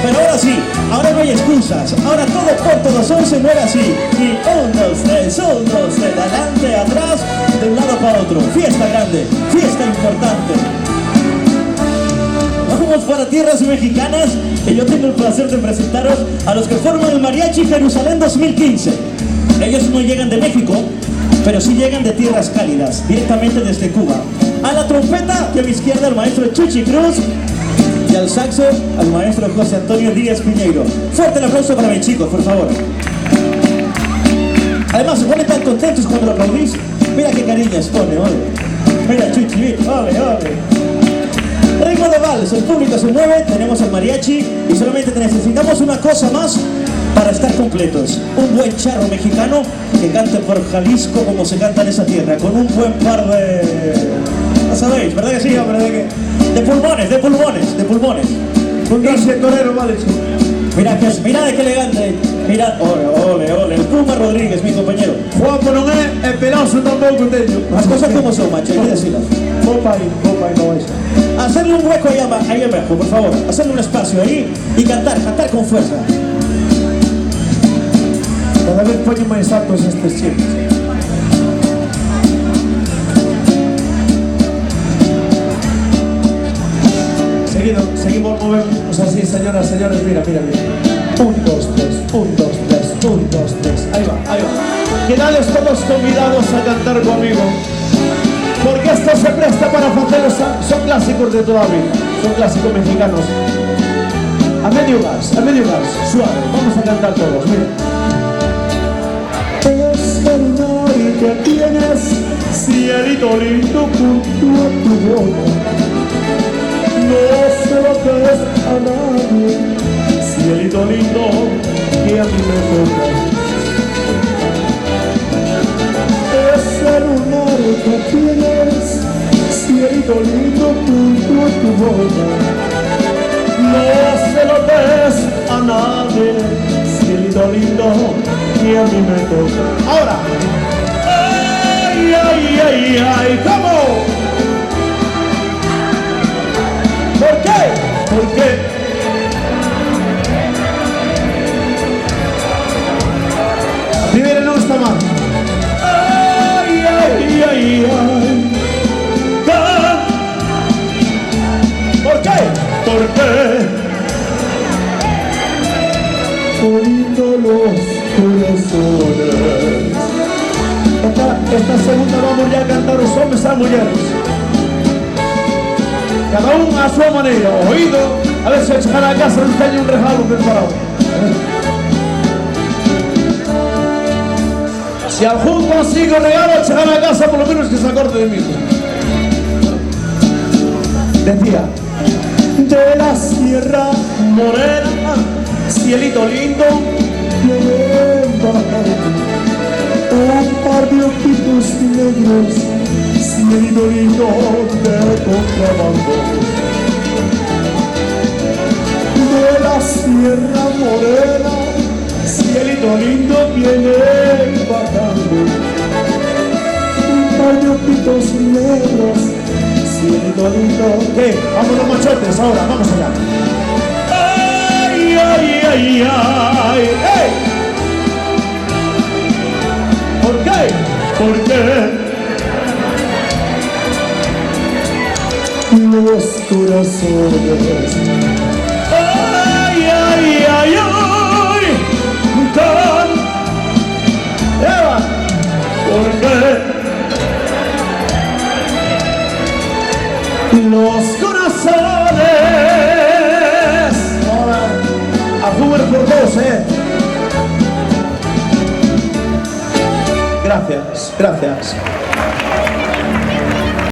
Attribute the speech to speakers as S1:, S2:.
S1: Pero ahora sí, ahora no hay excusas. Ahora todo por todo son se mueve así. Y 1, 2, 3, 1, 2, 3, adelante, atrás, de un lado para otro. Fiesta grande, fiesta importante. Vamos para tierras mexicanas, que yo tengo el placer de presentaros a los que forman el Mariachi Jerusalén 2015. Ellos no llegan de México, pero sí llegan de tierras cálidas, directamente desde Cuba. A la trompeta, de a mi izquierda, el maestro Chuchi Cruz, y al saxo, al maestro José Antonio Díaz Piñeiro. Fuerte el aplauso para mis chicos, por favor. Además, se ponen tan contentos cuando lo aplaudís. Mira qué cariñas pone, ole. Mira, Chuchi, mira, ole, ole. Ritmo de vals, el público se mueve, tenemos el mariachi y solamente necesitamos una cosa más para estar completos. Un buen charro mexicano que cante por Jalisco como se canta en esa tierra, con un buen par de... ¿Lo sabéis? ¿Verdad que sí, hombre? De pulmones, de pulmones, de pulmones.
S2: Un gracias torero, vale.
S1: Mira de qué elegante. Mira, ole, ole, el Puma Rodríguez, mi compañero.
S2: Guapo no es, el pelazo tampoco tengo.
S1: Las cosas como son, macho, hay que decirlas.
S2: Popa ahí, no es.
S1: Hacerle un hueco ahí abajo, por favor. Hacerle un espacio ahí y cantar con fuerza.
S2: Cada vez ponen más altos estos tiempos. Seguimos movemos así, señoras, señores, mira. 1, 2, 3, 1, 2, 3, 1, 2, 3. Ahí va. Quedades todos convidados a cantar conmigo. Porque esto se presta para hacerlos, son clásicos de toda la vida, son clásicos mexicanos. A medio gas, suave, vamos a cantar todos, miren. Es el mar que tienes, cielito lindo junto a tu boca. No se lo des a nadie, cielito lindo que a mí me toca. Es el lunar que tienes, cielito lindo junto a tu boca. No se lo des a nadie, cielito lindo que a mí me toca. Ahora, ay, ¿cómo? ¿Por qué? Porque la primera no está mal. Ay. ¿Por qué? Porque uniendo los corazones. Esta segunda vamos ya a cantar los hombres a mujeres. Cada uno a su manera, oído. A ver si echan a casa nos tenga un regalo preparado. Si algún consigo regalo, echan a casa por lo menos que se acorde de mí. Decía, de la Sierra Morena, cielito lindo, un par de ojitos negros, cielito lindo de contrabando. De la Sierra Morena, cielito lindo viene bajando. Un par de ojitos negros, cielito lindo. ¿Qué? Vamos los machotes ahora, vamos allá. Ay. ¡Ey! ¿Por qué? Porque los corazones. Ay. Eva, porque los corazones. Ahora, a jugar por dos, Gracias.